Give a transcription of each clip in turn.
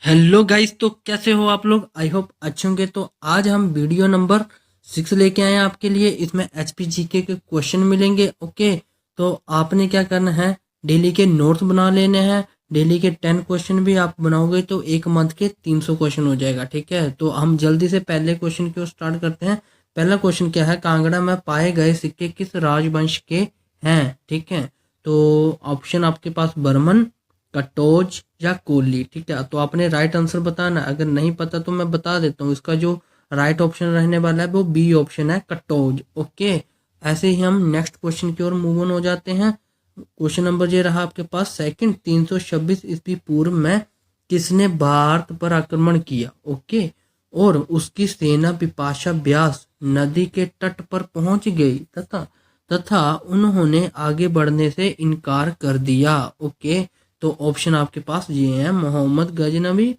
Hello guys, तो कैसे हो आप लोग। आई होप अच्छे होंगे। तो आज हम वीडियो नंबर 6 लेके आए हैं आपके लिए। इसमें HPGK के क्वेश्चन मिलेंगे। ओके, तो आपने क्या करना है, डेली के नोट्स बना लेने हैं। डेली के 10 क्वेश्चन भी आप बनाओगे तो एक मंथ के 300 क्वेश्चन हो जाएगा। ठीक है, तो हम जल्दी से पहले क्वेश्चन की ओर स्टार्ट करते हैं। पहला क्वेश्चन क्या है, कांगड़ा में पाए गए सिक्के किस राजवंश के हैं। ठीक है, तो ऑप्शन आपके पास बर्मन, कटोज या कोहली। ठीक है, तो आपने राइट आंसर बताना। अगर नहीं पता तो मैं बता देता हूँ, इसका जो राइट ऑप्शन रहने वाला है वो बी ऑप्शन है, कटोज। ओके, ऐसे ही हम नेक्स्ट क्वेश्चन की ओर मूव ऑन हो जाते हैं। क्वेश्चन नंबर ये रहा आपके पास सेकंड, 326 ईस्वी पूर्व में किसने भारत पर आक्रमण किया। ओके, और उसकी सेना बिपाशा व्यास नदी के तट पर पहुंच गई तथा तथा उन्होंने आगे बढ़ने से इनकार कर दिया। ओके, तो ऑप्शन आपके पास ये हैं, मोहम्मद गजनवी,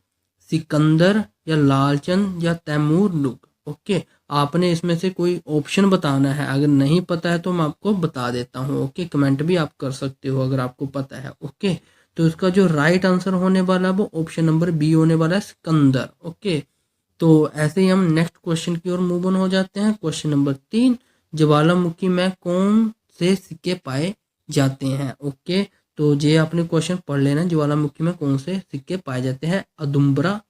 सिकंदर या लालचंद या तैमूर लुग। ओके, आपने इसमें से कोई ऑप्शन बताना है। अगर नहीं पता है तो मैं आपको बता देता हूँ। ओके, कमेंट भी आप कर सकते हो अगर आपको पता है। ओके, तो इसका जो राइट आंसर होने वाला है वो ऑप्शन नंबर बी होने वाला है, सिकंदर। ओके, तो ऐसे ही हम नेक्स्ट क्वेश्चन की ओर मूव ऑन हो जाते हैं। क्वेश्चन नंबर 3, ज्वालामुखी में कौन से सिक्के पाए जाते हैं। ओके, तो ये आपने क्वेश्चन पढ़ लेना, ज्वालामुखी में कौन से सिक्के पाए जाते हैं। अदुम्बरा,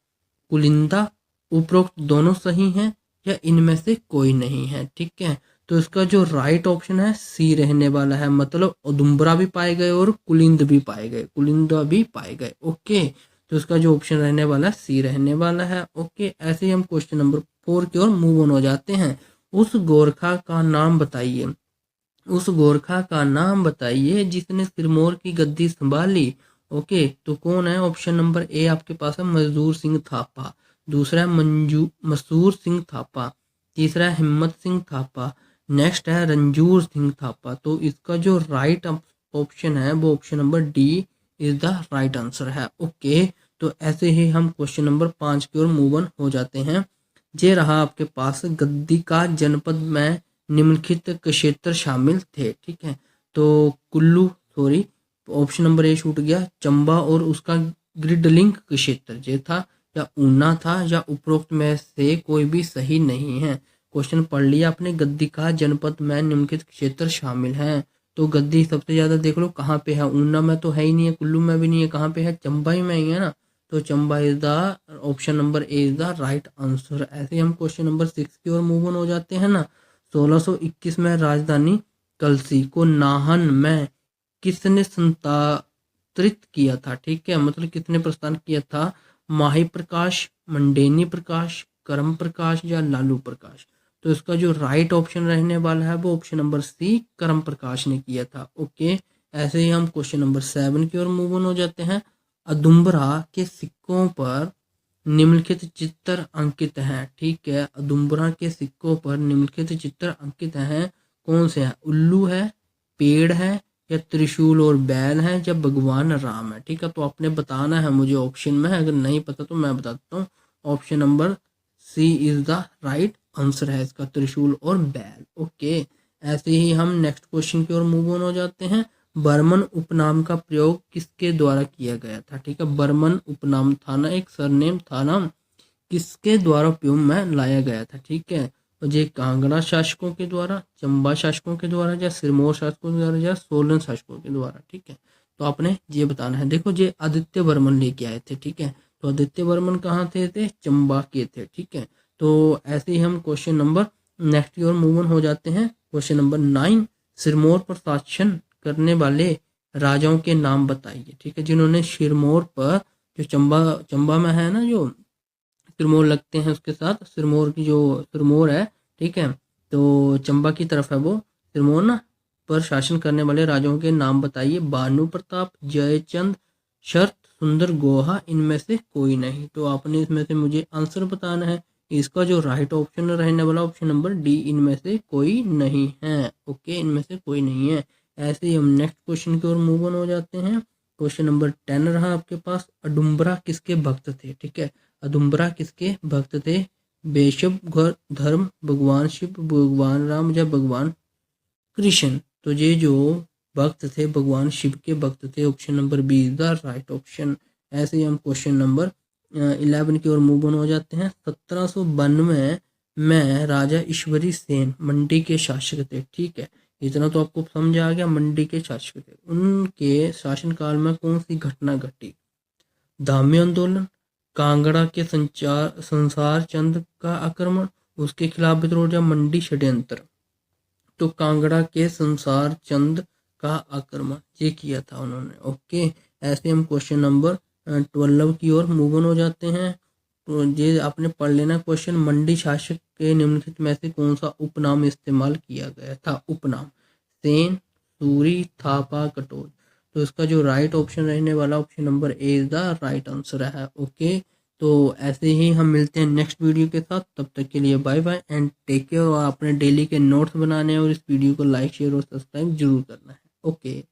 कुलिंदा, उपरोक्त दोनों सही हैं या इनमें से कोई नहीं है। ठीक है, तो इसका जो राइट ऑप्शन है सी रहने वाला है, मतलब उदुम्बरा भी पाए गए और कुलिंद भी पाए गए, कुलिंदा भी पाए गए। ओके, तो इसका जो ऑप्शन रहने वाला है सी रहने वाला है। ओके, ऐसे ही हम क्वेश्चन नंबर 4 की ओर मूव ऑन हो जाते हैं। उस गोरखा का नाम बताइए। उस गोरखा का नाम बताइए जिसने सिरमौर की गद्दी संभाली। ओके, तो कौन है। ऑप्शन नंबर ए आपके पास है, मजदूर सिंह थापा। दूसरा है मसूर सिंह थापा। तीसरा है हिम्मत सिंह थापा। नेक्स्ट है रंजूर सिंह थापा। तो इसका जो राइट ऑप्शन है वो option number D is the right answer है। ओके, तो ऐसे ही हम क्वेश्चन नंबर 5 की ओर मूव ऑन हो जाते हैं। ये रहा आपके पास, गद्दी का जनपद में निम्नलिखित क्षेत्र शामिल थे। ठीक है, तो Kullu, sorry, option number A छूट गया, चंबा और उसका ग्रिडलिंग क्षेत्र ये था, या ऊना था, या उपरोक्त में से कोई भी सही नहीं है। क्वेश्चन पढ़ लिया आपने, गद्दी का जनपद में निम्नलिखित क्षेत्र शामिल हैं। तो गद्दी सबसे ज्यादा देख लो कहाँ पे है, ऊना में तो है ही नहीं है, कुल्लू में भी नहीं है, कहाँ पे है, चंबा ही में ही है ना। तो Chamba is the option number A is the right answer. ऐसे ही हम क्वेश्चन नंबर 6 की ओर मूव ऑन हो जाते हैं ना। 1621 में राजधानी कलसी को नाहन में किसने स्थानांतरित किया था। ठीक है, मतलब किसने प्रस्थान किया था। माही प्रकाश, मंडेनी प्रकाश, करम प्रकाश या लालू प्रकाश। तो इसका जो राइट ऑप्शन रहने वाला है वो ऑप्शन नंबर सी, करम प्रकाश ने किया था। ओके, ऐसे ही हम क्वेश्चन नंबर 7 की ओर मूव ऑन हो जाते हैं। अदुम्बरा के सिक्कों पर निम्नलिखित चित्र अंकित हैं। ठीक है, अदुम्बरा के सिक्कों पर निम्नलिखित चित्र अंकित हैं, कौन से हैं। उल्लू है, पेड़ है, या त्रिशूल और बैल है, या भगवान राम है। ठीक है, तो आपने बताना है मुझे ऑप्शन में, अगर नहीं पता तो मैं बताता हूँ। Option number C is the right answer है इसका, त्रिशूल और बैल। ओके, ऐसे ही हम नेक्स्ट क्वेश्चन की ओर मूव ऑन हो जाते हैं। बर्मन उपनाम का प्रयोग किसके द्वारा किया गया था। ठीक है, बर्मन उपनाम था ना, एक सरनेम था ना, किसके द्वारा उपयोग में लाया गया था। ठीक है, तो ये कांगड़ा शासकों के द्वारा, चंबा शासकों के द्वारा, या सिरमौर शासकों के द्वारा, या सोलन शासकों के द्वारा। ठीक है, तो आपने ये बताना है। देखो, ये आदित्य वर्मन लेके आए थे। ठीक है, तो आदित्य वर्मन कहाँ थे चंबा के थे। ठीक है, तो ऐसे ही हम क्वेश्चन नंबर नेक्स्ट की ओर मूव ऑन हो जाते हैं। क्वेश्चन नंबर 9, सिरमौर पर शासन करने वाले राजाओं के नाम बताइए। ठीक है, जिन्होंने सिरमौर पर, जो चंबा चंबा में है ना, जो सिरमौर लगते हैं उसके साथ, सिरमौर की जो सिरमौर है। ठीक है, तो चंबा की तरफ है वो सिरमौर ना, पर शासन करने वाले राजाओं के नाम बताइए। भानु प्रताप, जयचंद, शरत, सुंदर, गोहा, इनमें से कोई नहीं। तो आपने इसमें से मुझे आंसर बताना है। इसका जो राइट ऑप्शन रहने वाला ऑप्शन नंबर डी, इनमें से कोई नहीं है। ओके, इनमें से कोई नहीं है। ऐसे ही हम नेक्स्ट क्वेश्चन की ओर मूव ऑन हो जाते हैं। क्वेश्चन नंबर 10 रहा आपके पास, अडुम्बरा किसके भक्त थे। ठीक है, अदुम्बरा किसके भक्त थे। बेशब धर्म, भगवान शिव, भगवान राम, या भगवान कृष्ण। तो ये जो भक्त थे भगवान शिव के भक्त थे। Option number B is the right option. ऐसे ही हम क्वेश्चन नंबर 11 की ओर मूव ऑन हो जाते हैं। 1792 में राजा ईश्वरी सेन मंडी के शासक थे। ठीक है, इतना तो आपको समझ आ गया। मंडी के शासक थे, उनके शासनकाल में कौन सी घटना घटी? धामी आंदोलन, कांगड़ा के संसार चंद का आक्रमण, उसके खिलाफ विद्रोह या मंडी षड्यंत्र? तो कांगड़ा के संसार चंद का आक्रमण ये किया था उन्होंने। ओके, ऐसे हम क्वेश्चन नंबर 12 की ओर मूव ऑन हो जाते हैं। तो ये आपने पढ़ लेना क्वेश्चन, मंडी शासक के निम्नलिखित में से कौन सा उपनाम इस्तेमाल किया गया था? उपनाम सेन, सूरी, थापा, कटोच। तो इसका जो राइट ऑप्शन रहने वाला option number A is the right answer है। ओके, तो ऐसे ही हम मिलते हैं नेक्स्ट वीडियो के साथ। तब तक के लिए bye bye and take care. और अपने डेली के नोट्स बनाने हैं और इस वीडियो को लाइक शेयर और सब्सक्राइब जरूर करना है। ओके।